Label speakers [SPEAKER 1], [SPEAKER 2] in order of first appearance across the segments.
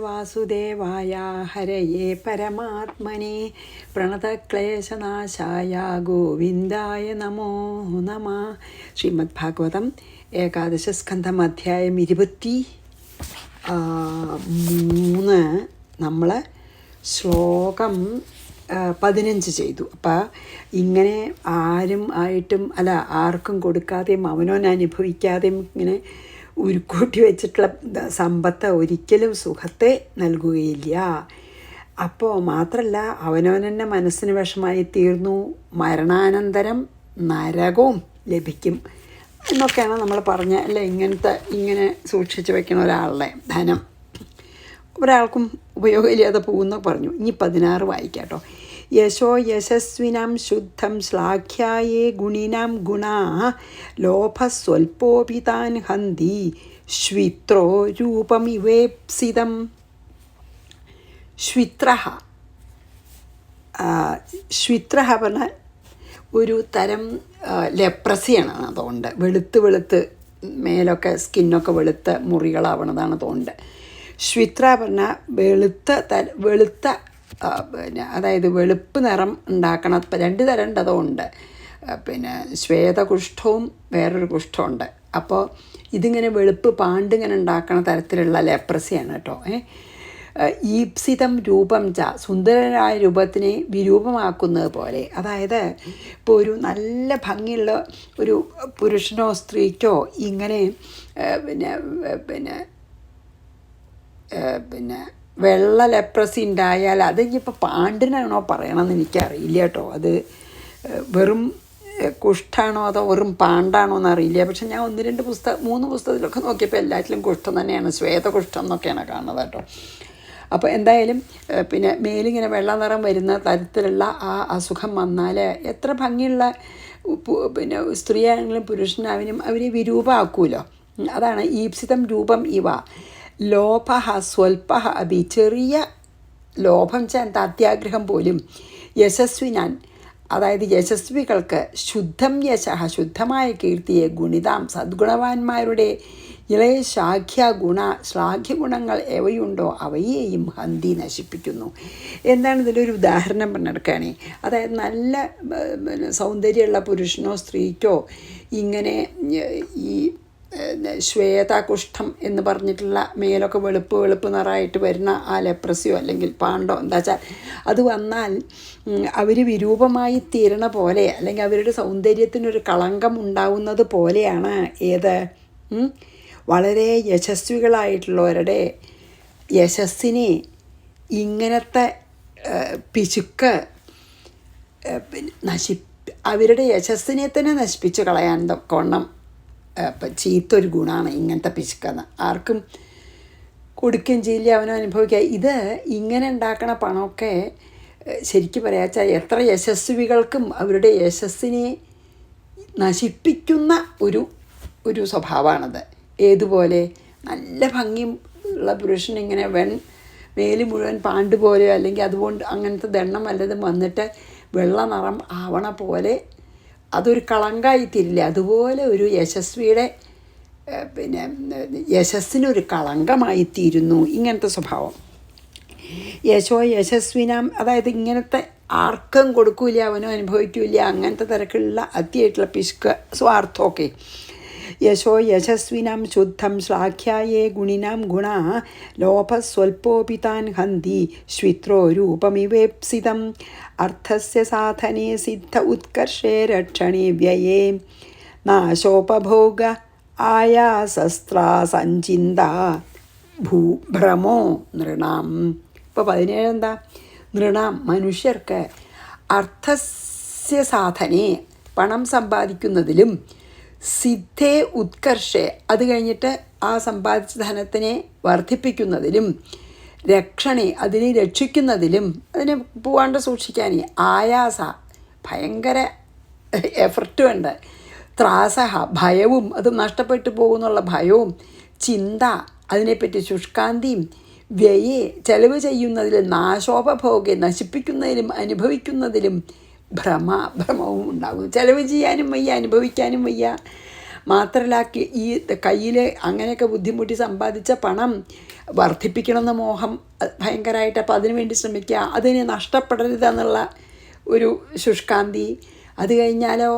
[SPEAKER 1] വാസുദേവായ ഹരയേ പരമാത്മനെ പ്രണതക്ലേശനാശായ ഗോവിന്ദായ നമോ നമ. ശ്രീമദ് ഭാഗവതം ഏകാദശസ്കന്ധം അധ്യായം 23 നമ്മൾ ശ്ലോകം 15 ചെയ്തു. അപ്പം ഇങ്ങനെ ആർക്കും കൊടുക്കാതെയും അവനോൻ അനുഭവിക്കാതെയും ഇങ്ങനെ ഉരുക്കൂട്ടി വെച്ചിട്ടുള്ള സമ്പത്ത് ഒരിക്കലും സുഖത്തെ നൽകുകയില്ല. അപ്പോൾ മാത്രമല്ല, അവനവനെ മനസ്സിന് വിഷമായി തീർന്നു, മരണാനന്തരം നരകവും ലഭിക്കും എന്നൊക്കെയാണ് നമ്മൾ പറഞ്ഞ അല്ലേ. ഇങ്ങനെ സൂക്ഷിച്ച് വയ്ക്കണ ഒരാളുടെ ധനം ഒരാൾക്കും ഉപയോഗമില്ലാതെ പോകുമെന്ന് പറഞ്ഞു. ഇനി 16 വായിക്കാം കേട്ടോ. യശോ യശസ്വിനാം ശുദ്ധം ശ്ലാഘ്യായേ ഗുണിനാം ഗുണാ ലോഭസ്വൽപ്പോപി താൻ ഹന്തി ശ്വിത്രോ രൂപമിവേപ്സിതം. ശ്വിത്ര പറഞ്ഞാൽ ഒരു തരം ലെപ്രസിയാണ്. അതുകൊണ്ട് വെളുത്ത് മേലൊക്കെ സ്കിന്നൊക്കെ വെളുത്ത മുറികളാവണതാണ് അതുകൊണ്ട്. ശ്വിത്ര പറഞ്ഞാൽ വെളുത്ത അതായത് വെളുപ്പ് നിറം ഉണ്ടാക്കണം. 2 തരം ഉണ്ട് അതുകൊണ്ട്. ശ്വേതകുഷ്ഠവും വേറൊരു കുഷ്ഠമുണ്ട്. അപ്പോൾ ഇതിങ്ങനെ വെളുപ്പ് പാണ്ടിങ്ങനെ ഉണ്ടാക്കണ തരത്തിലുള്ള ലെപ്രസിയാണ് കേട്ടോ. ഈപ്സിതം രൂപം സുന്ദരനായ രൂപത്തിനെ വിരൂപമാക്കുന്നത് പോലെ. അതായത് ഇപ്പോൾ ഒരു നല്ല ഭംഗിയുള്ള ഒരു പുരുഷനോ സ്ത്രീക്കോ ഇങ്ങനെ വെള്ള ലെപ്രസി ഉണ്ടായാൽ അത് ഇനിയിപ്പോൾ പാണ്ടിനാണോ പറയണമെന്ന് എനിക്കറിയില്ല കേട്ടോ. അത് വെറും കുഷ്ഠാണോ അതോ വെറും പാണ്ടാണോ എന്നറിയില്ല. പക്ഷെ ഞാൻ 1-2 3 പുസ്തകത്തിലൊക്കെ നോക്കിയപ്പോൾ എല്ലാറ്റിലും കുഷ്ഠം തന്നെയാണ്, ശ്വേതകുഷ്ഠം എന്നൊക്കെയാണ് കാണുന്നത് കേട്ടോ. അപ്പോൾ എന്തായാലും മേലിങ്ങനെ വെള്ള നിറം വരുന്ന തരത്തിലുള്ള ആ അസുഖം വന്നാൽ എത്ര ഭംഗിയുള്ള സ്ത്രീയാണെങ്കിലും പുരുഷനാവിനും അവരെ വിരൂപമാക്കുമല്ലോ. അതാണ് ഈപ്സിതം രൂപം ഇവ. ലോഭ സ്വൽപ അഭി, ചെറിയ ലോഭം എന്താ അത്യാഗ്രഹം പോലും. യശസ്വിനാൻ, അതായത് യശസ്വികൾക്ക് ശുദ്ധം യശഃ, ശുദ്ധമായ കീർത്തിയെ ഗുണിതാം, സദ്ഗുണവാന്മാരുടെ ഇളയ ശ്ലാഘ്യ ഗുണങ്ങൾ എവയുണ്ടോ അവയെയും ഹന്തി നശിപ്പിക്കുന്നു. എന്താണ് ഇതിലൊരു ഉദാഹരണം പറഞ്ഞെടുക്കുകയാണെ. അതായത് നല്ല സൗന്ദര്യമുള്ള പുരുഷനോ സ്ത്രീക്കോ ഇങ്ങനെ ഈ ശ്വേതകുഷ്ഠം എന്ന് പറഞ്ഞിട്ടുള്ള മേലൊക്കെ വെളുപ്പ് നിറമായിട്ട് വരുന്ന ആ ലെപ്രസിയോ അല്ലെങ്കിൽ പാണ്ടോ എന്താ വെച്ചാൽ അത് വന്നാൽ അവർ വിരൂപമായി തീരണ പോലെ, അല്ലെങ്കിൽ അവരുടെ സൗന്ദര്യത്തിനൊരു കളങ്കം ഉണ്ടാവുന്നത് പോലെയാണ് ഏത് വളരെ യശസ്വികളായിട്ടുള്ളവരുടെ യശസ്സിനെ ഇങ്ങനത്തെ പിശുക്ക് അവരുടെ യശസ്സിനെ തന്നെ നശിപ്പിച്ച് കളയാൻ കൊണ്ണം ചീത്തൊരു ഗുണമാണ് ഇങ്ങനത്തെ പിശുക്കെന്ന്. ആർക്കും കൊടുക്കുകയും ചെയ്യില്ല, അവനും അനുഭവിക്കുക. ഇത് ഇങ്ങനെ ഉണ്ടാക്കണ പണമൊക്കെ ശരിക്കും പറയാച്ചാൽ എത്ര യശസ്വികൾക്കും അവരുടെ യശസ്സിനെ നശിപ്പിക്കുന്ന ഒരു സ്വഭാവമാണത്. ഏതുപോലെ നല്ല ഭംഗിയുള്ള പുരുഷനിങ്ങനെ മേല് മുഴുവൻ പാണ്ട് പോലെയോ അല്ലെങ്കിൽ അതുകൊണ്ട് അങ്ങനത്തെ ദണ്ണം വല്ലതും വന്നിട്ട് വെള്ള നിറം ആവണ പോലെ അതൊരു കളങ്കായിത്തീരില്ല. അതുപോലെ ഒരു യശസ്വിയുടെ യശസ്സിനൊരു കളങ്കമായിത്തീരുന്നു ഇങ്ങനത്തെ സ്വഭാവം. യശോ യശസ്വിനാം, അതായത് ഇങ്ങനത്തെ ആർക്കും കൊടുക്കൂല, അവനും അനുഭവിക്കില്ല, അങ്ങനത്തെ തിരക്കുള്ള അതിയായിട്ടുള്ള പിശുക്ക് സ്വാർത്ഥമൊക്കെ. യശോ യശസ്വിനാം ശുദ്ധം ശ്ലാഘ്യായേ ഗുണിനാം ഗുണാ ലോഭസ്വൽപ്പോപി താൻ ഹന്തി ശ്വിത്രോ രൂപമിവേപ്സിതം. അർത്ഥസ്യ സാധനേ സിദ്ധ ഉത്കർഷേ രക്ഷണേ വ്യയേ നാശോപഭോഗ ആയാസസ്ത്രാ സഞ്ചിന്ത ഭ്രമോ നൃണാം. ഇപ്പോൾ 17 എന്താ? നൃണാം, മനുഷ്യർക്ക് അർത്ഥസ്യ സാധനേ, പണം സമ്പാദിക്കുന്നതിലും, സിദ്ധേ ഉത്കർഷേ, അത് കഴിഞ്ഞിട്ട് ആ സമ്പാദിച്ച ധനത്തിനെ വർദ്ധിപ്പിക്കുന്നതിലും, രക്ഷണേ, അതിനെ രക്ഷിക്കുന്നതിലും, അതിനെ പോവാണ്ട് സൂക്ഷിക്കാൻ ആയാസ, ഭയങ്കര എഫർട്ട് വേണ്ട, ത്രാസഹ, ഭയവും അത് നഷ്ടപ്പെട്ടു പോകുന്നുള്ള ഭയവും, ചിന്ത, അതിനെപ്പറ്റി ശുഷ്കാന്തിയും, വ്യയെ, ചെലവ് ചെയ്യുന്നതിലും, നാശോപഭോഗെ, നശിപ്പിക്കുന്നതിലും അനുഭവിക്കുന്നതിലും ഭ്രമവും ഉണ്ടാകും. ചെലവ് ചെയ്യാനും വയ്യ, അനുഭവിക്കാനും വയ്യ, മാത്രമല്ല ഈ കയ്യിൽ അങ്ങനെയൊക്കെ ബുദ്ധിമുട്ടി സമ്പാദിച്ച പണം വർദ്ധിപ്പിക്കണമെന്ന മോഹം ഭയങ്കരമായിട്ട്, അപ്പോൾ അതിനു വേണ്ടി ശ്രമിക്കുക, അതിന് നഷ്ടപ്പെടരുതെന്നുള്ള ഒരു ശുഷ്കാന്തി. അത് കഴിഞ്ഞാലോ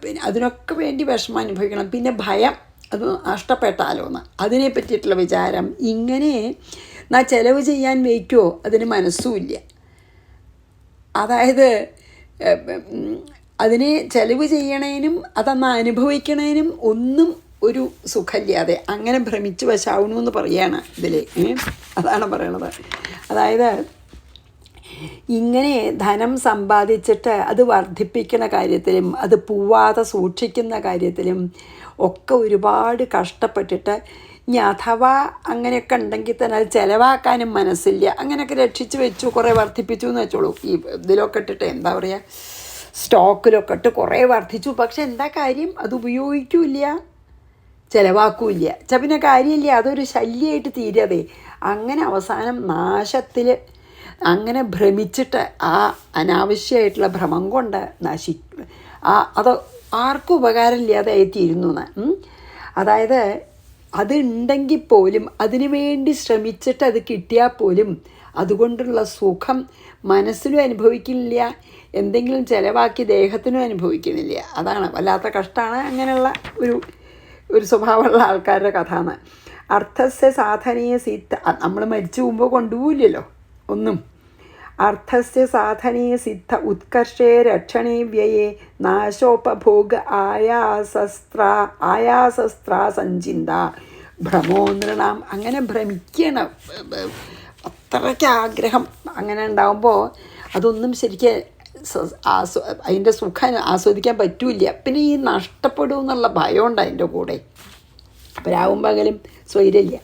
[SPEAKER 1] പിന്നെ അതിനൊക്കെ വേണ്ടി വിഷമം അനുഭവിക്കണം. പിന്നെ ഭയം, അത് നഷ്ടപ്പെട്ടാലോ എന്ന് അതിനെ പറ്റിയിട്ടുള്ള വിചാരം. ഇങ്ങനെ ചിലവ് ചെയ്യാൻ വയ്ക്കുമോ അതിന് മനസ്സുമില്ല. അതായത് അതിനെ ചെലവ് ചെയ്യണേനും അതൊന്ന് അനുഭവിക്കണേനും ഒന്നും ഒരു സുഖമില്ലാതെ അങ്ങനെ ഭ്രമിച്ച് വശാവണമെന്ന് പറയുകയാണ് ഇതിൽ. അതാണ് പറയണത്. അതായത് ഇങ്ങനെ ധനം സമ്പാദിച്ചിട്ട് അത് വർദ്ധിപ്പിക്കുന്ന കാര്യത്തിലും അത് പോവാതെ സൂക്ഷിക്കുന്ന കാര്യത്തിലും ഒക്കെ ഒരുപാട് കഷ്ടപ്പെട്ടിട്ട് ഇനി അഥവാ അങ്ങനെയൊക്കെ ഉണ്ടെങ്കിൽ തന്നെ അത് ചിലവാക്കാനും മനസ്സില്ല. അങ്ങനെയൊക്കെ രക്ഷിച്ച് വെച്ചു, കുറേ വർദ്ധിപ്പിച്ചു എന്ന് വെച്ചോളൂ. ഈ ഇതിലൊക്കെ ഇട്ടിട്ട് എന്താ പറയുക, സ്റ്റോക്കിലൊക്കെ ഇട്ട് കുറേ വർദ്ധിച്ചു. പക്ഷെ എന്താ കാര്യം, അത് ഉപയോഗിക്കില്ല, ചിലവാക്കില്ല. പിന്നെ കാര്യമില്ല, അതൊരു ശല്യമായിട്ട് തീരതേ. അങ്ങനെ അവസാനം നാശത്തിൽ അങ്ങനെ ഭ്രമിച്ചിട്ട് ആ അനാവശ്യമായിട്ടുള്ള ഭ്രമം കൊണ്ട് അത് ആർക്കും ഉപകാരമില്ലാതെ തീരുന്നു എന്ന്. അതായത് അത് ഉണ്ടെങ്കിൽ പോലും അതിനു വേണ്ടി ശ്രമിച്ചിട്ട് അത് കിട്ടിയാൽ പോലും അതുകൊണ്ടുള്ള സുഖം മനസ്സിലും അനുഭവിക്കുന്നില്ല, എന്തെങ്കിലും ചിലവാക്കി ദേഹത്തിനും അനുഭവിക്കുന്നില്ല. അതാണ് വല്ലാത്ത കഷ്ടമാണ് അങ്ങനെയുള്ള ഒരു സ്വഭാവമുള്ള ആൾക്കാരുടെ കഥ എന്ന്. അർത്ഥസ്യ സാധനീയ സിദ്ധ, നമ്മൾ മരിച്ചു പോകുമ്പോൾ കൊണ്ടുപോകില്ലല്ലോ ഒന്നും. അർത്ഥസ്യ സാധനീയ സിദ്ധ ഉത്കർഷേ രക്ഷണേ വ്യയേ നാശോപഭോഗ ആയാസസ്ത്ര സഞ്ചിന്ത ഭ്രമോ നൃണാം. അങ്ങനെ ഭ്രമിക്കണം, അത്രയ്ക്ക് ആഗ്രഹം അങ്ങനെ ഉണ്ടാകുമ്പോൾ അതൊന്നും ശരിക്കും അതിൻ്റെ സുഖം ആസ്വദിക്കാൻ പറ്റില്ല. പിന്നെ ഈ നഷ്ടപ്പെടും എന്നുള്ള ഭയമുണ്ട് അതിൻ്റെ കൂടെ. അപ്പോൾ രാവും പകലും സ്വൈരമില്ല.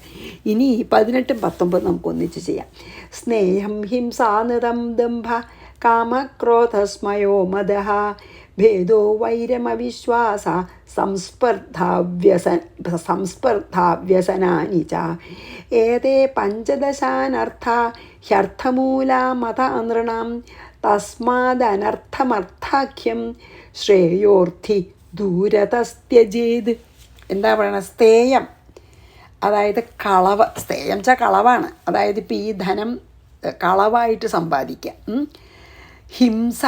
[SPEAKER 1] ഇനി 18, 19 നമുക്ക് ഒന്നിച്ച് ചെയ്യാം. സ്നേഹം ഹിംസാനിതം ദംഭ കാമക്രോധസ്മയോ മദഃ ഭേദോ വൈരമവിശ്വാസ സംസ്പർദ്ധാവ്യസനാനി ച ഏതേ പഞ്ചദശാനർത്ഥ ഹ്യർത്ഥമൂലാ മത നൃണാം തസ്മാദനർത്ഥമർത്ഥാഖ്യം ശ്രേയോർത്ഥി ദൂരതസ്ത്യജേത്. എന്താ പറയണത്, സ്ഥേയം, അതായത് കളവ്. സ്ഥേയം വെച്ചാൽ കളവാണ്. അതായത് ഇപ്പോൾ ഈ ധനം കളവായിട്ട് സമ്പാദിക്കുക, ഹിംസ,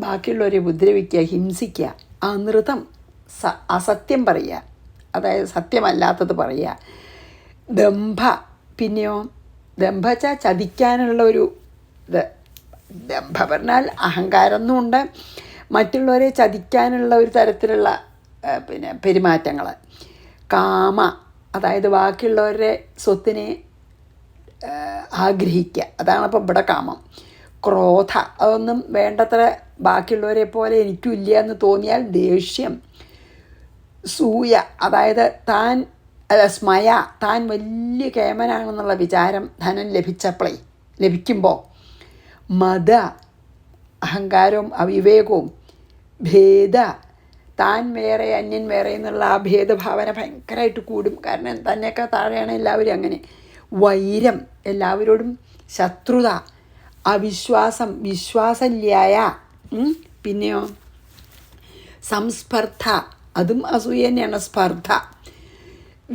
[SPEAKER 1] ബാക്കിയുള്ളവരെ ഉപദ്രവിക്കുക, ഹിംസിക്കുക, അനൃതം, അസത്യം പറയുക, അതായത് സത്യമല്ലാത്തത് പറയുക, ദംഭ, പിന്നെയോ ദംഭ വെച്ചാൽ ചതിക്കാനുള്ള ഒരു ഇത്. ദംഭ പറഞ്ഞാൽ അഹങ്കാരം എന്നുമുണ്ട്, മറ്റുള്ളവരെ ചതിക്കാനുള്ള ഒരു തരത്തിലുള്ള പെരുമാറ്റങ്ങൾ. കാമ, അതായത് ബാക്കിയുള്ളവരുടെ സ്വത്തിനെ ആഗ്രഹിക്കുക, അതാണപ്പോൾ ഇവിടെ കാമം. ക്രോധ, അതൊന്നും വേണ്ടത്ര ബാക്കിയുള്ളവരെ പോലെ എനിക്കും ഇല്ല എന്ന് തോന്നിയാൽ ദേഷ്യം. സൂയ, അതായത് സ്മയ, താൻ വലിയ കേമനാണെന്നുള്ള വിചാരം ധനം ലഭിക്കുമ്പോൾ. മത, അഹങ്കാരവും അവിവേകവും. ഭേദ, താൻ വേറെ അന്യൻ വേറെ എന്നുള്ള ആ ഭേദഭാവന ഭയങ്കരമായിട്ട് കൂടും. കാരണം തന്നെയൊക്കെ താഴെയാണ് എല്ലാവരും അങ്ങനെ. വൈരം, എല്ലാവരോടും ശത്രുത. അവിശ്വാസം, വിശ്വാസല്യായ. പിന്നെയോ സംസ്പർദ്ധ, അതും അസൂയ തന്നെയാണ്, സ്പർദ്ധ.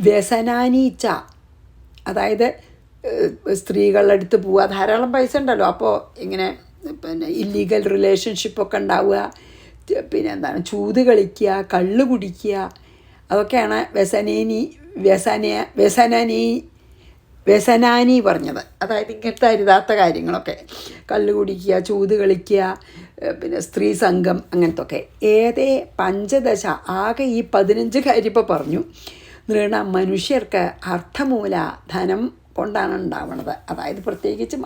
[SPEAKER 1] വ്യസനാനീച്ച, അതായത് സ്ത്രീകളുടെ അടുത്ത് പോവുക, ധാരാളം പൈസ ഉണ്ടല്ലോ, അപ്പോൾ ഇങ്ങനെ ഇല്ലീഗൽ റിലേഷൻഷിപ്പൊക്കെ ഉണ്ടാവുക, പിന്നെ എന്താണ് ചൂത് കളിക്കുക, കള്ള് കുടിക്കുക, അതൊക്കെയാണ് വ്യസനാനി പറഞ്ഞത്. അതായത് ഇങ്ങനത്തെ അരുതാത്ത കാര്യങ്ങളൊക്കെ, കള്ള് കുടിക്കുക, ചൂത് കളിക്കുക, പിന്നെ സ്ത്രീ സംഘം, അങ്ങനത്തെ ഒക്കെ. ഏതേ പഞ്ചദശ, ആകെ ഈ 15 കാര്യം ഇപ്പോൾ പറഞ്ഞു. നൃണ, മനുഷ്യർക്ക് അർത്ഥമൂല ധനം കൊണ്ടാണ് ഉണ്ടാവുന്നത്. അതായത് പ്രത്യേകിച്ച്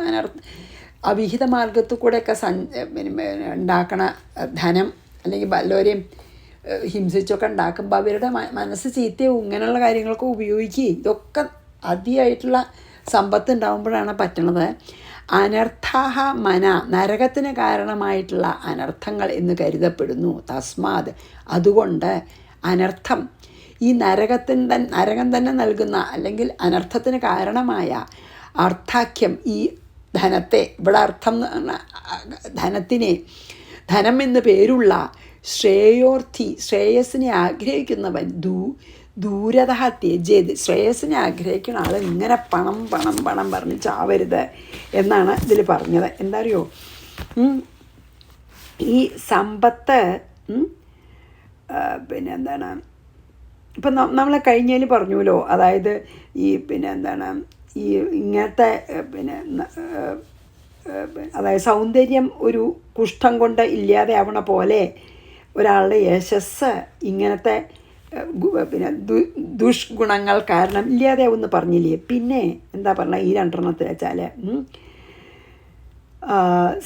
[SPEAKER 1] അവിഹിത മാർഗത്തിൽ കൂടെയൊക്കെ ഉണ്ടാക്കണ ധനം, അല്ലെങ്കിൽ വല്ലവരെയും ഹിംസിച്ചൊക്കെ ഉണ്ടാക്കുമ്പോൾ അവരുടെ മനസ്സ് ചീത്തയും ഇങ്ങനെയുള്ള കാര്യങ്ങളൊക്കെ ഉപയോഗിക്കുക. ഇതൊക്കെ അതിയായിട്ടുള്ള സമ്പത്ത് ഉണ്ടാകുമ്പോഴാണ് പറ്റണത്. അനർത്ഥാഹ മന, നരകത്തിന് കാരണമായിട്ടുള്ള അനർത്ഥങ്ങൾ എന്ന് കരുതപ്പെടുന്നു. തസ്മാത്, അതുകൊണ്ട് അനർത്ഥം, ഈ നരകം തന്നെ നൽകുന്ന അല്ലെങ്കിൽ അനർത്ഥത്തിന് കാരണമായ അർത്ഥാഖ്യം, ഈ ധനത്തെ, ഇവിടെ അർത്ഥം ധനത്തിനെ, ധനം എന്ന് പേരുള്ള ശ്രേയോർത്ഥി ശ്രേയസ്സിനെ ആഗ്രഹിക്കുന്നവൻ ദൂരത ത്യജേത് ശ്രേയസ്സിനെ ആഗ്രഹിക്കുന്ന ആൾ ഇങ്ങനെ പണം പണം പണം പറഞ്ഞ് ചാവരുത് എന്നാണ് ഇതിൽ പറഞ്ഞത്. എന്താ അറിയോ, ഈ സമ്പത്ത് പിന്നെ എന്താണ് ഇപ്പം നമ്മളെ കഴിഞ്ഞതിൽ പറഞ്ഞുല്ലോ, അതായത് ഈ പിന്നെ എന്താണ് ഈ ഇങ്ങനത്തെ പിന്നെ അതായത് സൗന്ദര്യം ഒരു കുഷ്ഠം കൊണ്ട് ഇല്ലാതെ ആവണ പോലെ ഒരാളുടെ യശസ് ഇങ്ങനത്തെ പിന്നെ ദുഷ്ഗുണങ്ങൾ കാരണം ഇല്ലാതെയാവുമെന്ന് പറഞ്ഞില്ലേ. പിന്നെ എന്താ പറഞ്ഞ ഈ രണ്ടെണ്ണത്തിൽ വെച്ചാൽ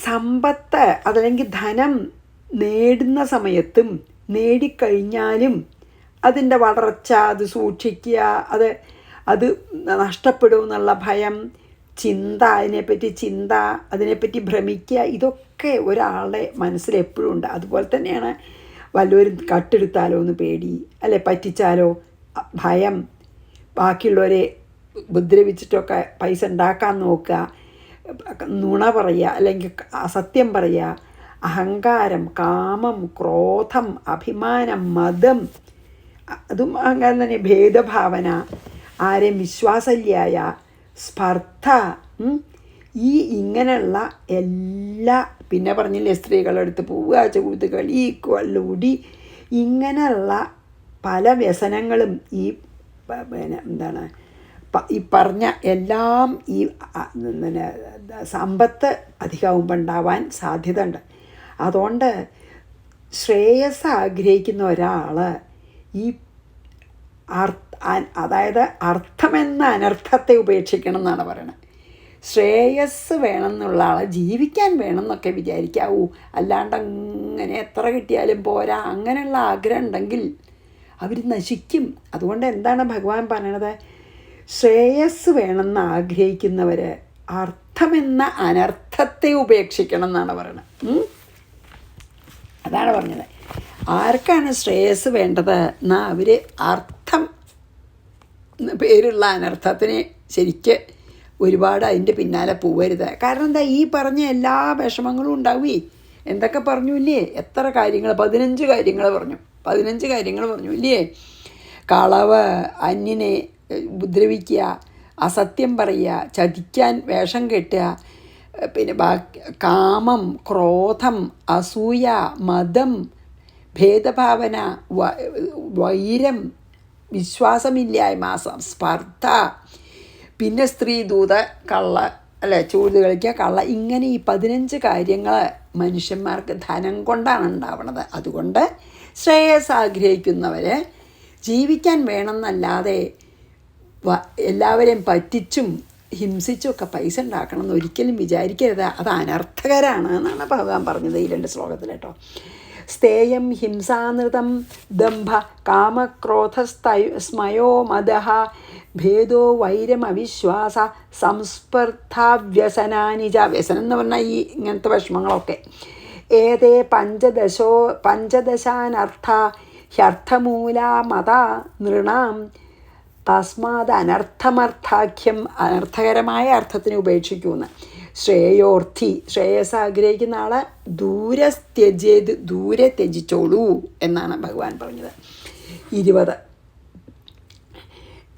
[SPEAKER 1] സമ്പത്ത് അതല്ലെങ്കിൽ ധനം നേടുന്ന സമയത്തും നേടിക്കഴിഞ്ഞാലും അതിൻ്റെ വളർച്ച, അത് സൂക്ഷിക്കുക, അത് നഷ്ടപ്പെടുമെന്നുള്ള ഭയം, ചിന്ത, അതിനെപ്പറ്റി ഭ്രമിക്കുക, ഇതൊക്കെ ഒരാളുടെ മനസ്സിൽ എപ്പോഴും ഉണ്ട്. അതുപോലെ തന്നെയാണ് വല്ലവരും കട്ടെടുത്താലോ എന്ന് പേടി, അല്ലെ പറ്റിച്ചാലോ ഭയം, ബാക്കിയുള്ളവരെ ഉപദ്രവിച്ചിട്ടൊക്കെ പൈസ ഉണ്ടാക്കാൻ നോക്കുക, നുണ പറയുക അല്ലെങ്കിൽ അസത്യം പറയുക, അഹങ്കാരം, കാമം, ക്രോധം, അഭിമാനം, മതം, അതും അഹങ്കാരം തന്നെ, ഭേദഭാവന, ആരെയും വിശ്വാസമില്ലായ, സ്പർദ്ധ, ഇങ്ങനെയുള്ള എല്ലാ, പിന്നെ പറഞ്ഞില്ലേ സ്ത്രീകളെടുത്ത് പോവുക, ചൂത് കളി, കൊല്ലുടി, ഇങ്ങനെയുള്ള പല വ്യസനങ്ങളും ഈ പിന്നെ എന്താണ് ഈ പറഞ്ഞ എല്ലാം ഈ പിന്നെ സമ്പത്ത് അധികമാകുമ്പോൾ ഉണ്ടാവാൻ സാധ്യത ഉണ്ട്. അതുകൊണ്ട് ശ്രേയസ് ആഗ്രഹിക്കുന്ന ഒരാൾ ഈ അതായത് അർത്ഥമെന്ന അനർത്ഥത്തെ ഉപേക്ഷിക്കണം എന്നാണ് പറയുന്നത്. ശ്രേയസ് വേണമെന്നുള്ള ആളെ ജീവിക്കാൻ വേണം എന്നൊക്കെ വിചാരിക്കാവൂ, അല്ലാണ്ട് അങ്ങനെ എത്ര കിട്ടിയാലും പോരാ അങ്ങനെയുള്ള ആഗ്രഹം ഉണ്ടെങ്കിൽ അവർ നശിക്കും. അതുകൊണ്ട് എന്താണ് ഭഗവാൻ പറയണത്, ശ്രേയസ് വേണമെന്ന് ആഗ്രഹിക്കുന്നവർ അർത്ഥമെന്ന അനർത്ഥത്തെ ഉപേക്ഷിക്കണം എന്നാണ് പറയണത്. അതാണ് പറഞ്ഞത്. ആർക്കാണ് ശ്രേയസ് വേണ്ടത് എന്നാൽ അവർ അർത്ഥം പേരുള്ള അനർത്ഥത്തിന് ശരിക്ക് ഒരുപാട് അതിൻ്റെ പിന്നാലെ പോവരുത്. കാരണം എന്താ, ഈ പറഞ്ഞ എല്ലാ വിഷമങ്ങളും ഉണ്ടാവുകയെ. എന്തൊക്കെ പറഞ്ഞു ഇല്ലേ, എത്ര കാര്യങ്ങൾ, 15 കാര്യങ്ങൾ പറഞ്ഞു ഇല്ലേ. കളവ്, അന്യനെ ഉപദ്രവിക്കുക, അസത്യം പറയുക, ചതിക്കാൻ വേഷം കെട്ടുക, പിന്നെ കാമം, ക്രോധം, അസൂയ, മതം, ഭേദഭാവന, വൈരം, വിശ്വാസമില്ലായ്മ, സ്പർദ്ധ, പിന്നെ സ്ത്രീദൂത, കള്ള, അല്ലെ ചൂത് കളിക്കുക, കള്ള, ഇങ്ങനെ ഈ 15 കാര്യങ്ങൾ മനുഷ്യന്മാർക്ക് ധനം കൊണ്ടാണ് ഉണ്ടാവുന്നത്. അതുകൊണ്ട് ശ്രേയസ് ആഗ്രഹിക്കുന്നവർ ജീവിക്കാൻ വേണമെന്നല്ലാതെ എല്ലാവരെയും പറ്റിച്ചും ഹിംസിച്ചും ഒക്കെ പൈസ ഉണ്ടാക്കണം എന്ന് ഒരിക്കലും വിചാരിക്കരുത്. അത് അനർത്ഥകരാണ് എന്നാണ് ഭഗവാൻ പറഞ്ഞത് ഈ 2 ശ്ലോകത്തിൽ കേട്ടോ. സ്ഥേയം ഹിംസാനൃതം ദംഭ കാമക്രോധസ്മയോ മദഃ ഭേദോ വൈരം അവിശ്വാസ സംസ്പർദ്ധാവ്യസനാനിജ. വ്യസനം എന്ന് പറഞ്ഞാൽ ഈ ഇങ്ങനത്തെ വിഷമങ്ങളൊക്കെ. ഏതേ പഞ്ചദശാനർത്ഥ ഹ്യർത്ഥമൂലാ മത നൃണാം തസ്മാത് അനർത്ഥമർത്ഥാഖ്യം. അനർത്ഥകരമായ അർത്ഥത്തിന് ഉപേക്ഷിക്കുമെന്ന്. ശ്രേയോർത്ഥി ശ്രേയസ് ആഗ്രഹിക്കുന്ന ആളെ ദൂരെ ത്യജിച്ചോളൂ എന്നാണ് ഭഗവാൻ പറഞ്ഞത്. 20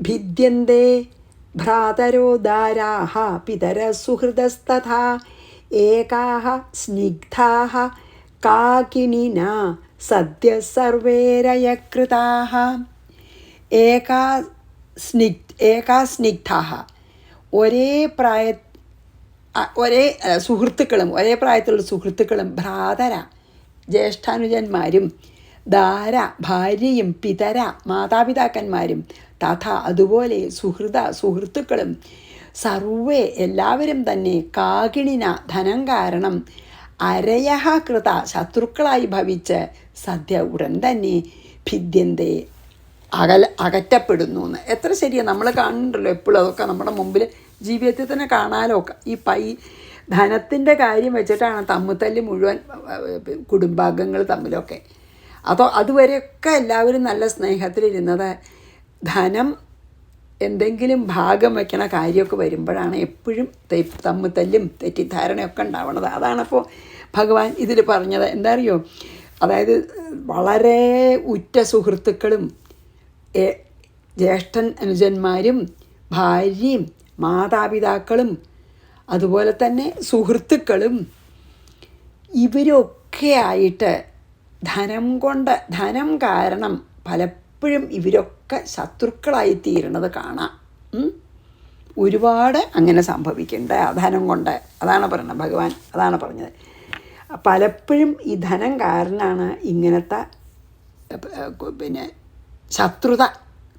[SPEAKER 1] ഭിദ്യന്തേ ഭ്രാതരോദാരാഃ പിതരസുഹൃദസ്തഥാ ഏകാഃ സ്നിഗ്ധാഃ കാകിനിനാ സദ്യ സർവേരയകൃതാഃ. ഏകാ സ്നിഗ്ധാഃ ഒരേ പ്രായത്തിലുള്ള സുഹൃത്തുക്കളും, ഭ്രാതര ജ്യേഷ്ഠാനുജന്മാരും, ദാര ഭാര്യയും, പിതര മാതാപിതാക്കന്മാരും, തഥ അതുപോലെ സുഹൃത്തുക്കളും, സർവേ എല്ലാവരും തന്നെ, കാകിണിന ധനം കാരണം, അരയഃ കൃത ശത്രുക്കളായി ഭവിച്ച്, സദ്യ ഉടൻ തന്നെ, ഭിദ്യന്തേ അകറ്റപ്പെടുന്നു എന്ന്. എത്ര ശരിയാണ്, നമ്മൾ കാണുന്നുണ്ടല്ലോ എപ്പോഴും അതൊക്കെ നമ്മുടെ മുമ്പിൽ ജീവിതത്തിൽ തന്നെ കാണാലോ. ഈ ധനത്തിൻ്റെ കാര്യം വെച്ചിട്ടാണ് തമ്മിത്തല്ല് മുഴുവൻ കുടുംബാംഗങ്ങൾ തമ്മിലൊക്കെ. അതുവരെയൊക്കെ എല്ലാവരും നല്ല സ്നേഹത്തിലിരുന്നത് ധനം എന്തെങ്കിലും ഭാഗം വയ്ക്കണ കാര്യമൊക്കെ വരുമ്പോഴാണ് എപ്പോഴും തമ്മിത്തല്ലും തെറ്റിദ്ധാരണയൊക്കെ ഉണ്ടാവണത്. അതാണിപ്പോൾ ഭഗവാൻ ഇതിൽ പറഞ്ഞത്. എന്താ അറിയോ, അതായത് വളരെ ഉറ്റ സുഹൃത്തുക്കളും ജ്യേഷ്ഠൻ അനുജന്മാരും ഭാര്യയും മാതാപിതാക്കളും അതുപോലെ തന്നെ സുഹൃത്തുക്കളും ഇവരൊക്കെ ആയിട്ട് ധനം കാരണം പലപ്പോഴും ഇവരൊക്കെ ശത്രുക്കളായി തീരണത് കാണാം. ഒരുപാട് അങ്ങനെ സംഭവിക്കുന്നുണ്ട് ധനം കൊണ്ട്. അതാണ് പറയുന്നത് ഭഗവാൻ, അതാണ് പറഞ്ഞത്. പലപ്പോഴും ഈ ധനം കാരണമാണ് ഇങ്ങനത്തെ ശത്രുത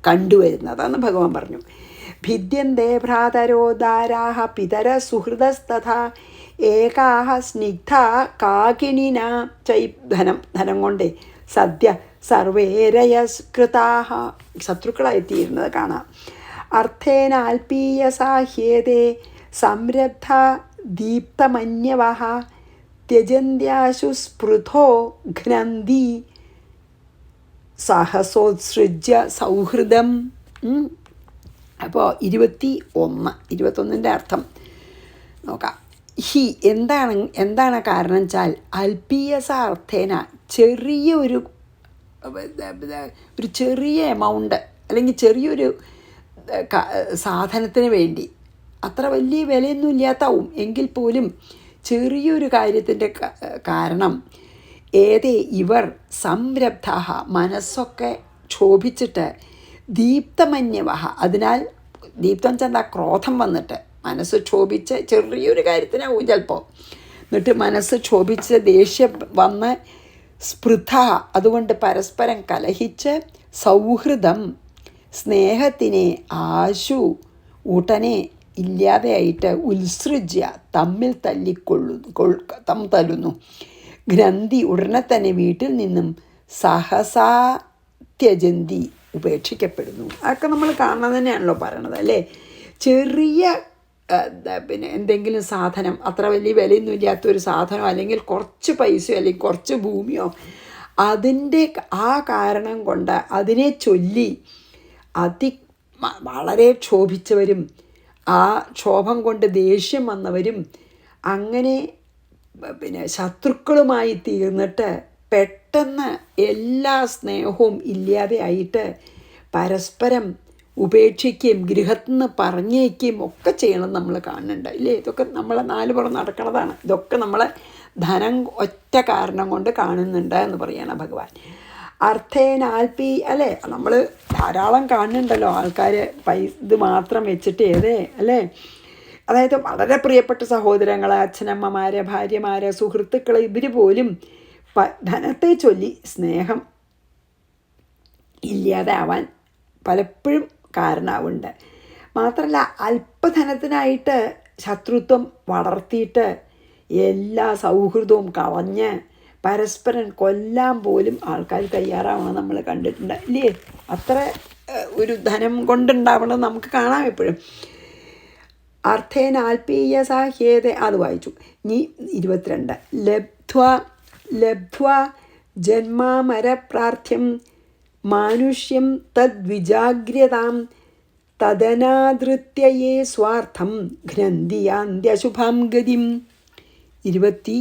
[SPEAKER 1] കണ്ടുവരുന്നതെന്ന് ഭഗവാൻ പറഞ്ഞു. ഭിദ്യന്തേ ഭ്രാതരോദാരാഹ പിതര സുഹൃദസ്തഥാ ഏകാഹ സ്നിഗ്ധ കാകിനിന ധനം കൊണ്ട് സദ്യ സർവേരയസ്കൃതാഹ ശത്രുക്കളായിത്തീരുന്നത് കാണാം. അർത്ഥേനാൽപീയ സാഹ്യേതേ സംരബ്ധ ദീപ്തമന്യവഃ ത്യജന്ത്യാശു സ്പൃഥോ ഘ്നന്തി സഹസോത്സൃജ്യ സൗഹൃദം. അപ്പോൾ 21 അർത്ഥം നോക്കാം. ഹി എന്താണ് കാരണം വെച്ചാൽ അൽപീയസ അർത്ഥേന ചെറിയൊരു എമൗണ്ട് അല്ലെങ്കിൽ ചെറിയൊരു സാധനത്തിന് വേണ്ടി അത്ര വലിയ വിലയൊന്നും ഇല്ലാത്താവും എങ്കിൽ പോലും ചെറിയൊരു കാര്യത്തിൻ്റെ കാരണം ഇവർ സംരബ്ധ മനസ്സൊക്കെ ക്ഷോഭിച്ചിട്ട് ദീപ്തമന്യവഹ, അതിനാൽ ദീപ്തം ചെന്താ ക്രോധം വന്നിട്ട് മനസ്സ് ക്ഷോഭിച്ച് ചെറിയൊരു കാര്യത്തിനാവും ചിലപ്പോൾ, എന്നിട്ട് മനസ്സ് ക്ഷോഭിച്ച് ദേഷ്യം വന്ന് സ്പൃഥ അതുകൊണ്ട് പരസ്പരം കലഹിച്ച് സൗഹൃദം സ്നേഹത്തിനെ ആശു ഉടനെ ഇല്ലാതെയായിട്ട് ഉത്സൃജ്യ തമ്മിൽ തല്ലുന്നു ഗ്രന്ഥി ഉടനെ തന്നെ വീട്ടിൽ നിന്നും സഹസാ ത്യജന്തി ഉപേക്ഷിക്കപ്പെടുന്നു. അതൊക്കെ നമ്മൾ കാണുന്നത് തന്നെയാണല്ലോ പറയണത് അല്ലേ. ചെറിയ എന്തെങ്കിലും സാധനം, അത്ര വലിയ വിലയൊന്നും ഇല്ലാത്തൊരു സാധനം അല്ലെങ്കിൽ കുറച്ച് പൈസയോ അല്ലെങ്കിൽ കുറച്ച് ഭൂമിയോ അതിൻ്റെ ആ കാരണം കൊണ്ട് അതിനെ ചൊല്ലി വളരെ ക്ഷോഭിച്ചവരും ആ ക്ഷോഭം കൊണ്ട് ദേഷ്യം വന്നവരും അങ്ങനെ ശത്രുക്കളുമായി തീർന്നിട്ട് പെട്ടെന്ന് എല്ലാ സ്നേഹവും ഇല്ലാതെയായിട്ട് പരസ്പരം ഉപേക്ഷിക്കുകയും ഗൃഹത്തിൽ നിന്ന് പറഞ്ഞേക്കുകയും ഒക്കെ ചെയ്യണം നമ്മൾ കാണുന്നുണ്ട് ഇല്ലേ. ഇതൊക്കെ നമ്മളെ നാലുപുറം നടക്കുന്നതാണ്. ഇതൊക്കെ നമ്മളെ ധനം ഒറ്റ കാരണം കൊണ്ട് കാണുന്നുണ്ട് എന്ന് പറയണം ഭഗവാൻ. അർത്ഥേനാൽപി അല്ലേ, നമ്മൾ ധാരാളം കാണുന്നുണ്ടല്ലോ ആൾക്കാർ ഇത് മാത്രം വെച്ചിട്ട് അല്ലേ. അതായത് വളരെ പ്രിയപ്പെട്ട സഹോദരങ്ങൾ, അച്ഛനമ്മമാരെ, ഭാര്യമാരെ, സുഹൃത്തുക്കളെ, ഇവർ പോലും ധനത്തെ ചൊല്ലി സ്നേഹം ഇല്ലാതെ ആവാൻ പലപ്പോഴും കാരണമാവുന്നുണ്ട്. മാത്രമല്ല അല്പധനത്തിനായിട്ട് ശത്രുത്വം വളർത്തിയിട്ട് എല്ലാ സൗഹൃദവും കളഞ്ഞ് പരസ്പരം കൊല്ലാൻ പോലും ആൾക്കാർ തയ്യാറാവണം നമ്മൾ കണ്ടിട്ടുണ്ട് ഇല്ലേ. അത്ര ഒരു ധനം കൊണ്ടുണ്ടാവണം നമുക്ക് കാണാം എപ്പോഴും. അർത്ഥേനാൽപീയ സാഹ്യേത അത് വായിച്ചു. ഇനി 22 ലബ്ധ്വാ ജന്മാമരപ്രാർത്ഥ്യം മാനുഷ്യം തദ്വിജാഗ്രതാം തദനാദൃത്യയേ സ്വാർത്ഥം ഘ്നന്തിയാന്ത്യശുഭാം ഗതിം. 22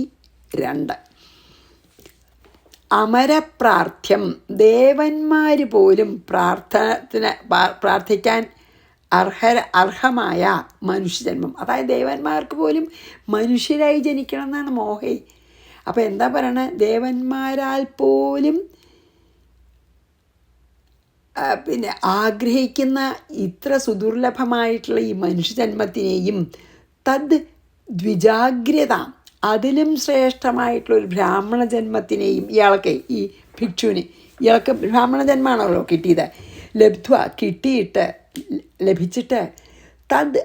[SPEAKER 1] അമരപ്രാർത്ഥ്യം ദേവന്മാർ പോലും പ്രാർത്ഥിക്കാൻ അർഹമായ മനുഷ്യജന്മം. അതായത് ദേവന്മാർക്ക് പോലും മനുഷ്യരായി ജനിക്കണം എന്നാണ് മോഹേ. അപ്പോൾ എന്താ പറയണത്, ദേവന്മാരാൽ പോലും ആഗ്രഹിക്കുന്ന ഇത്ര സുദുർലഭമായിട്ടുള്ള ഈ മനുഷ്യജന്മത്തിനെയും തദ് ദ്വിജാഗ്രത അതിലും ശ്രേഷ്ഠമായിട്ടുള്ളൊരു ബ്രാഹ്മണ ജന്മത്തിനെയും ഇയാൾക്ക് ഈ ഭിക്ഷുവിന് ഇയാൾക്ക് ബ്രാഹ്മണ ജന്മമാണല്ലോ കിട്ടിയത്. ലഭിച്ചിട്ട് തദ്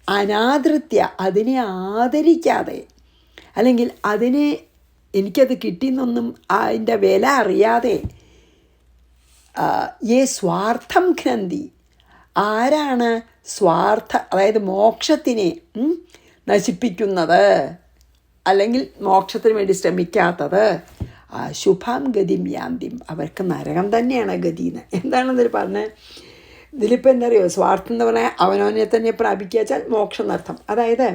[SPEAKER 1] അനാദൃത്യ അതിനെ ആദരിക്കാതെ അല്ലെങ്കിൽ അതിനെ എനിക്കത് കിട്ടിയെന്നൊന്നും അതിൻ്റെ വില അറിയാതെ സ്വാർത്ഥം ഘ്നന്തി ആരാണ് അതായത് മോക്ഷത്തിനെ നശിപ്പിക്കുന്നത് അല്ലെങ്കിൽ മോക്ഷത്തിന് വേണ്ടി ശ്രമിക്കാത്തത് ശുഭാം ഗതിം യാന്തിം അവർക്ക് നരകം തന്നെയാണ് ഗതിന്ന്. എന്താണെന്നതിൽ പറഞ്ഞത്, ഇതിലിപ്പോൾ എന്താ അറിയോ, സ്വാർത്ഥം എന്ന് പറഞ്ഞാൽ അവനവനെ തന്നെ പ്രാപിക്കുക വെച്ചാൽ മോക്ഷം എന്നർത്ഥം. അതായത്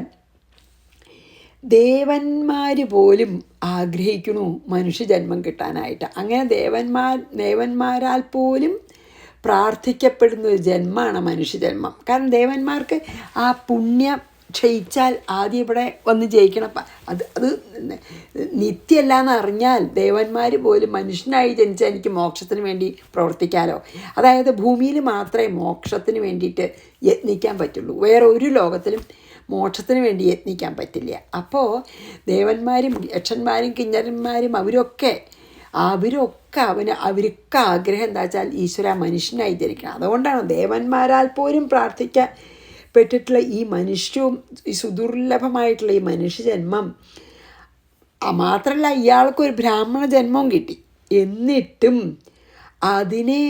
[SPEAKER 1] ദേവന്മാർ പോലും ആഗ്രഹിക്കണു മനുഷ്യജന്മം കിട്ടാനായിട്ട്. അങ്ങനെ ദേവന്മാരാൽ പോലും പ്രാർത്ഥിക്കപ്പെടുന്ന ഒരു ജന്മമാണ് മനുഷ്യജന്മം. കാരണം ദേവന്മാർക്ക് ആ പുണ്യം ക്ഷയിച്ചാൽ ആദ്യം ഇവിടെ വന്ന് ജയിക്കണം. അത് നിത്യമല്ല എന്നറിഞ്ഞാൽ ദേവന്മാർ പോലും മനുഷ്യനായി ജനിച്ചാൽ എനിക്ക് മോക്ഷത്തിന് വേണ്ടി പ്രവർത്തിക്കാമല്ലോ. അതായത് ഭൂമിയിൽ മാത്രമേ മോക്ഷത്തിന് വേണ്ടിയിട്ട് യത്നിക്കാൻ പറ്റുള്ളൂ. വേറെ ഒരു ലോകത്തിലും മോക്ഷത്തിന് വേണ്ടി യത്നിക്കാൻ പറ്റില്ല. അപ്പോൾ ദേവന്മാരും യക്ഷന്മാരും കിന്നരന്മാരും അവരൊക്കെ അവർക്ക് ആഗ്രഹം എന്താ വെച്ചാൽ ഈശ്വര മനുഷ്യനായി ജനിക്കണം. അതുകൊണ്ടാണ് ദേവന്മാരാൽ പോലും പ്രാർത്ഥിക്കപ്പെട്ടിട്ടുള്ള ഈ മനുഷ്യവും ഈ സുദുർലഭമായിട്ടുള്ള ഈ മനുഷ്യജന്മം. മാത്രമല്ല ഇയാൾക്കൊരു ബ്രാഹ്മണ ജന്മവും കിട്ടി. എന്നിട്ടും അതിനെ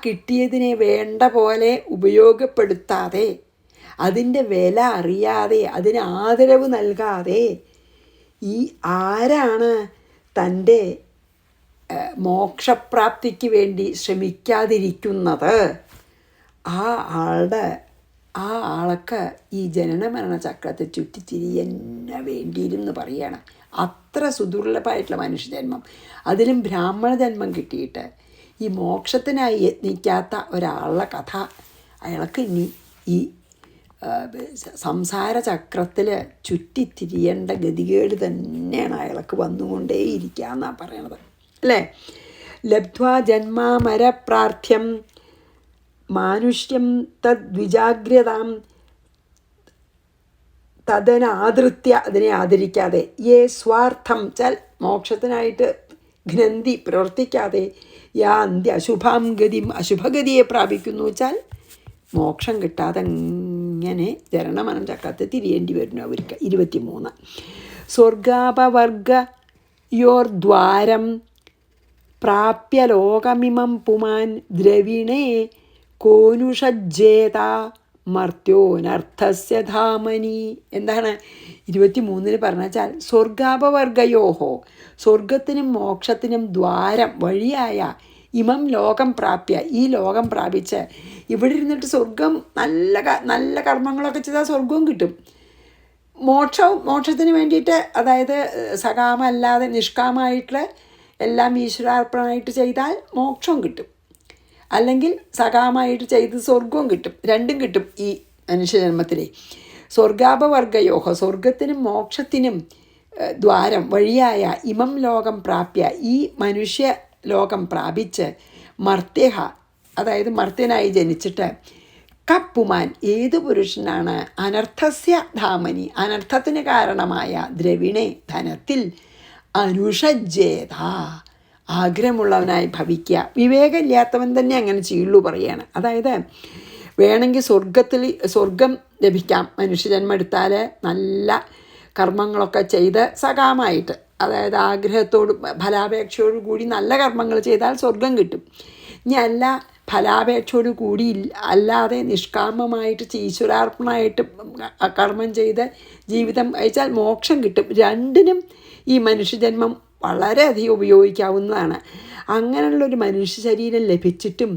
[SPEAKER 1] കിട്ടിയതിനെ വേണ്ട പോലെ ഉപയോഗപ്പെടുത്താതെ, അതിൻ്റെ വില അറിയാതെ, അതിന് ആദരവ് നൽകാതെ ഈ ആരാണ് തൻ്റെ മോക്ഷപ്രാപ്തിക്ക് വേണ്ടി ശ്രമിക്കാതിരിക്കുന്നത്, ആൾക്ക് ഈ ജനനമരണ ചക്രത്തെ ചുറ്റിത്തിരിയെന്നെ വേണ്ടിയിരുന്ന് പറയുകയാണ്. അത്ര സുദുർലഭമായിട്ടുള്ള മനുഷ്യജന്മം, അതിലും ബ്രാഹ്മണ ജന്മം കിട്ടിയിട്ട് ഈ മോക്ഷത്തിനായി യത്നിക്കാത്ത ഒരാളുടെ കഥ അയാൾക്ക് ഇനി ഈ സംസാര ചക്രത്തിൽ ചുറ്റിത്തിരിയേണ്ട ഗതികേട് തന്നെയാണ് അയാൾക്ക് വന്നുകൊണ്ടേയിരിക്കുക എന്നാണ് പറയണത് അല്ലേ. ലബ്ധ്വാ ജന്മാമരപ്രാർത്ഥ്യം മാനുഷ്യം തദ്വിജാഗ്രതാം തദനാദൃത്യ, അതിനെ ആദരിക്കാതെ, സ്വാർത്ഥം ചൽ മോക്ഷത്തിനായിട്ട് ഗ്രന്ഥി പ്രവർത്തിക്കാതെ, യാന്ത്യ അശുഭാം ഗതിം അശുഭഗതിയെ പ്രാപിക്കുന്നു വെച്ചാൽ മോക്ഷം കിട്ടാതെ ഇങ്ങനെ ജനനമരണ ചക്രത്തിൽ തിരിയേണ്ടി വരുന്നു അവർക്ക്. 23 സ്വർഗാപവർഗയോർദ്വാരം പ്രാപ്യ ലോകമിമം പുമാൻ ദ്രവിണേ കോനുഷജ്ജേത മർത്യോനർത്ഥസ്യ ധാമനി. എന്താണ് 23 പറഞ്ഞാൽ സ്വർഗാപവർഗയോഹോ, സ്വർഗത്തിനും മോക്ഷത്തിനും ദ്വാരം വഴിയായ ഇമം ലോകം പ്രാപ്യ, ഈ ലോകം പ്രാപിച്ച് ഇവിടെ ഇരുന്നിട്ട് സ്വർഗം നല്ല കർമ്മങ്ങളൊക്കെ ചെയ്താൽ സ്വർഗവും കിട്ടും. മോക്ഷത്തിന് വേണ്ടിയിട്ട്, അതായത് സകാമല്ലാതെ നിഷ്കാമമായിട്ടുള്ള എല്ലാം ഈശ്വരാർപ്പണമായിട്ട് ചെയ്താൽ മോക്ഷവും കിട്ടും, അല്ലെങ്കിൽ സകാമമായിട്ട് ചെയ്ത് സ്വർഗവും കിട്ടും. രണ്ടും കിട്ടും ഈ മനുഷ്യജന്മത്തിലെ. സ്വർഗാപവർഗയോഹ, സ്വർഗത്തിനും മോക്ഷത്തിനും ദ്വാരം വഴിയായ ഇമം ലോകം പ്രാപ്യ, ഈ മനുഷ്യ ലോകം പ്രാപിച്ച് മർത്യഹ, അതായത് മർത്യനായി ജനിച്ചിട്ട് കപ്പുമാൻ, ഏതു പുരുഷനാണ് അനർത്ഥസ്യ ധാമനി, അനർത്ഥത്തിന് കാരണമായ ദ്രവിണെ ധനത്തിൽ അനുഷജ്ജേത, ആഗ്രഹമുള്ളവനായി ഭവിക്കുക. വിവേകമില്ലാത്തവൻ തന്നെ അങ്ങനെ ചെയ്യുള്ളൂ പറയാണ്. അതായത് വേണമെങ്കിൽ സ്വർഗം ലഭിക്കാം, മനുഷ്യജന്മം എടുത്താൽ നല്ല കർമ്മങ്ങളൊക്കെ ചെയ്ത് സകാമായിട്ട്, അതായത് ആഗ്രഹത്തോട് ഫലാപേക്ഷയോടു കൂടി നല്ല കർമ്മങ്ങൾ ചെയ്താൽ സ്വർഗം കിട്ടും. ഇനി അല്ല ഫലാപേക്ഷയോടു കൂടി അല്ലാതെ നിഷ്കാമമായിട്ട് ഈശ്വരാർപ്പണമായിട്ട് കർമ്മം ചെയ്ത് ജീവിതം അയച്ചാൽ മോക്ഷം കിട്ടും. രണ്ടിനും ഈ മനുഷ്യജന്മം വളരെയധികം ഉപയോഗിക്കാവുന്നതാണ്. അങ്ങനെയുള്ളൊരു മനുഷ്യ ശരീരം ലഭിച്ചിട്ടും,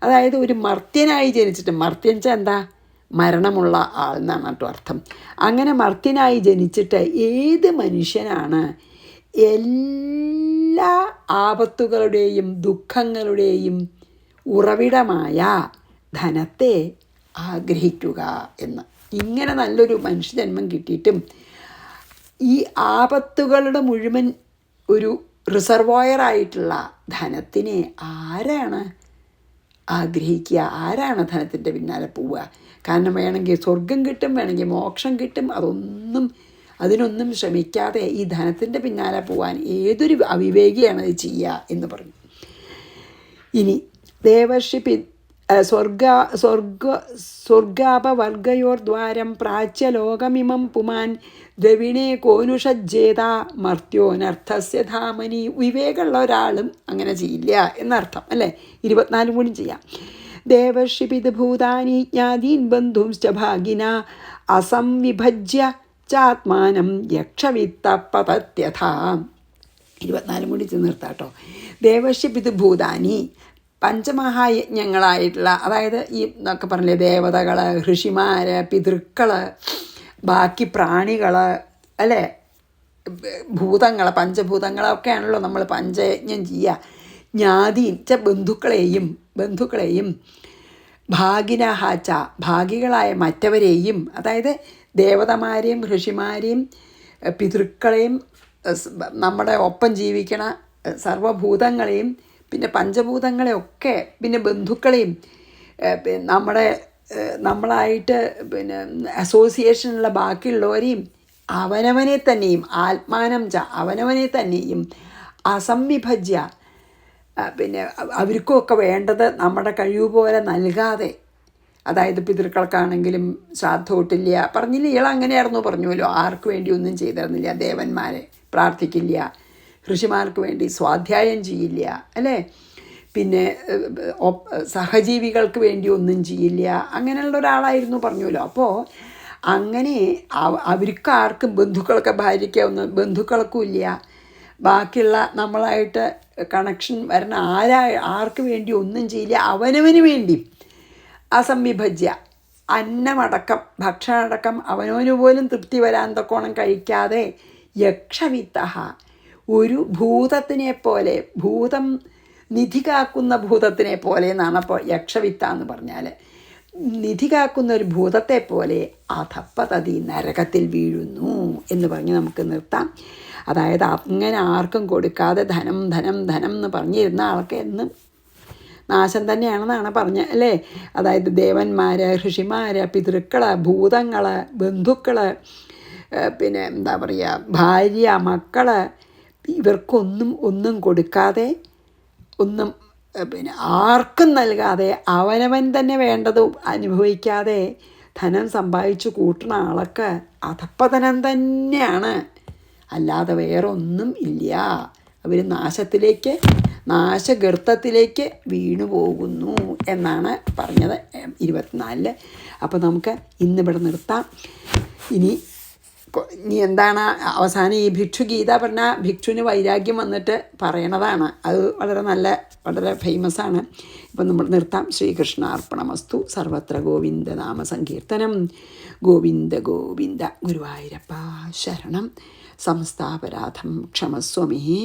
[SPEAKER 1] അതായത് ഒരു മർത്യനായി ജനിച്ചിട്ടും, മർത്യൻ വെച്ചാൽ എന്താ, മരണമുള്ള ആൾ എന്നാണ് കേട്ടോ അർത്ഥം. അങ്ങനെ മർത്യനായി ജനിച്ചിട്ട് ഏത് മനുഷ്യനാണ് എല്ലാ ആപത്തുകളുടെയും ദുഃഖങ്ങളുടെയും ഉറവിടമായ ധനത്തെ ആഗ്രഹിക്കുക എന്ന്. ഇങ്ങനെ നല്ലൊരു മനുഷ്യജന്മം കിട്ടിയിട്ടും ഈ ആപത്തുകളുടെ മുഴുവൻ ഒരു റിസർവോയറായിട്ടുള്ള ധനത്തിനെ ആരാണ് ആഗ്രഹിക്കുക? ആരാണ് ധനത്തിൻ്റെ പിന്നാലെ പോവുക? കാരണം വേണമെങ്കിൽ സ്വർഗം കിട്ടും, വേണമെങ്കിൽ മോക്ഷം കിട്ടും, അതിനൊന്നും ശ്രമിക്കാതെ ഈ ധനത്തിൻ്റെ പിന്നാലെ പോകാൻ ഏതൊരു അവിവേകിയാണ് ഇത് ചെയ്യുക എന്ന് പറഞ്ഞു. ഇനി ദേവർഷി സ്വർഗാപവർഗയോർദ്വാരം പ്രാച്യ ലോകമിമം പുമാൻ ദ്രവിണേ കോനുഷജ്ജേത മർത്യോനർത്ഥസ്യ ധാമനി. വിവേകമുള്ള ഒരാളും അങ്ങനെ ചെയ്യില്ല എന്നർത്ഥം അല്ലേ. 24 കൂടി ചെയ്യാം. ദേവർഷി പിതഭൂതാനി ജ്ഞാതീൻ ബന്ധുംശ്ച ഭാഗിന അസംവിഭജ്യ ചാത്മാനം യക്ഷവിത്തപതത്യഥ. 24 കൂടി നിർത്താട്ടോ. ദേവർഷി പിതഭൂതാനി, പഞ്ചമഹായജ്ഞങ്ങളായിട്ടുള്ള, അതായത് ഈ എന്നൊക്കെ പറഞ്ഞില്ലേ, ദേവതകൾ, ഋഷിമാർ, പിതൃക്കൾ, ബാക്കി പ്രാണികൾ, അല്ലേ, ഭൂതങ്ങൾ, പഞ്ചഭൂതങ്ങളൊക്കെയാണല്ലോ നമ്മൾ പഞ്ചയജ്ഞം ചെയ്യുക. ജ്ഞാതീൻ ച ബന്ധുക്കളെയും ഭാഗിനഹാച്ച ഭാഗികളായ മറ്റവരെയും, അതായത് ദേവതമാരെയും ഋഷിമാരെയും പിതൃക്കളെയും നമ്മുടെ ഒപ്പം ജീവിക്കണ സർവഭൂതങ്ങളെയും പിന്നെ പഞ്ചഭൂതങ്ങളെയൊക്കെ പിന്നെ ബന്ധുക്കളെയും നമ്മളായിട്ട് പിന്നെ അസോസിയേഷനുള്ള ബാക്കിയുള്ളവരെയും അവനവനെ തന്നെയും ആത്മാനം അവനവനെ തന്നെയും അസംവിഭജ്യ പിന്നെ അവർക്കുമൊക്കെ വേണ്ടത് നമ്മുടെ കഴിവ് പോലെ നൽകാതെ, അതായത് പിതൃക്കൾക്കാണെങ്കിലും ശ്രാദ്ധോട്ടില്ല, പറഞ്ഞില്ല, ഇയാൾ അങ്ങനെയായിരുന്നു പറഞ്ഞുവല്ലോ, ആർക്ക് വേണ്ടി ഒന്നും ചെയ്തിരുന്നില്ല, ദേവന്മാരെ പ്രാർത്ഥിക്കില്ല, ഋഷിമാർക്ക് വേണ്ടി സ്വാധ്യായം ചെയ്യില്ല, അല്ലേ, പിന്നെ സഹജീവികൾക്ക് വേണ്ടി ഒന്നും ചെയ്യില്ല, അങ്ങനെയുള്ള ഒരാളായിരുന്നു പറഞ്ഞുവല്ലോ. അപ്പോൾ അങ്ങനെ അവർക്ക് ആർക്കും ബന്ധുക്കൾക്കും ഇല്ല, ബാക്കിയുള്ള നമ്മളായിട്ട് കണക്ഷൻ വരണ ആർക്ക് വേണ്ടി ഒന്നും ചെയ്യില്ല, അവനവന് വേണ്ടി അസംവിഭജ്യ അന്നമടക്കം ഭക്ഷണമടക്കം അവനവന് പോലും തൃപ്തി വരാൻ തക്കോണം കഴിക്കാതെ യക്ഷവിത്ത ഒരു ഭൂതത്തിനെ പോലെ, ഭൂതം നിധി കാക്കുന്ന ഭൂതത്തിനെ പോലെ എന്നാണ്. അപ്പോൾ യക്ഷവിത്ത എന്ന് പറഞ്ഞാൽ നിധി കാക്കുന്ന ഒരു ഭൂതത്തെ പോലെ അധപ്പതതി നരകത്തിൽ വീഴുന്നു എന്ന് പറഞ്ഞ് നമുക്ക് നിർത്താം. അതായത് അങ്ങനെ ആർക്കും കൊടുക്കാതെ ധനം എന്ന് പറഞ്ഞിരുന്ന ആൾക്ക് എന്നും നാശം തന്നെയാണെന്നാണ് പറഞ്ഞത്, അല്ലേ. അതായത് ദേവന്മാർ, ഋഷിമാർ, പിതൃക്കൾ, ഭൂതങ്ങൾ, ബന്ധുക്കൾ, പിന്നെ എന്താ പറയുക, ഭാര്യ, മക്കൾ, ഇവർക്കൊന്നും കൊടുക്കാതെ, ഒന്നും പിന്നെ ആർക്കും നൽകാതെ, അവനവൻ തന്നെ വേണ്ടത് അനുഭവിക്കാതെ ധനം സമ്പാദിച്ചു കൂട്ടുന്ന ആൾക്ക് അധപ്പതനം തന്നെയാണ്, അല്ലാതെ വേറെ ഒന്നും ഇല്ല. അവർ നാശഗർത്തത്തിലേക്ക് വീണു പോകുന്നു എന്നാണ് പറഞ്ഞത് 24. അപ്പോൾ നമുക്ക് ഇന്നിവിടെ നിർത്താം. ഇനി എന്താണ് അവസാനം ഈ ഭിക്ഷുഗീത പറഞ്ഞാൽ ഭിക്ഷുവിന് വൈരാഗ്യം വന്നിട്ട് പറയണതാണ്. അത് വളരെ ഫേമസാണ്. ഇപ്പം നമ്മൾ നിർത്താം. ശ്രീകൃഷ്ണാർപ്പണമസ്തു. സർവത്ര ഗോവിന്ദ നാമ സങ്കീർത്തനം. ഗോവിന്ദ ഗോവിന്ദ. ഗുരുവായൂരപ്പ ശരണം. സമസ്താപരാധം ക്ഷമസ്വമേ.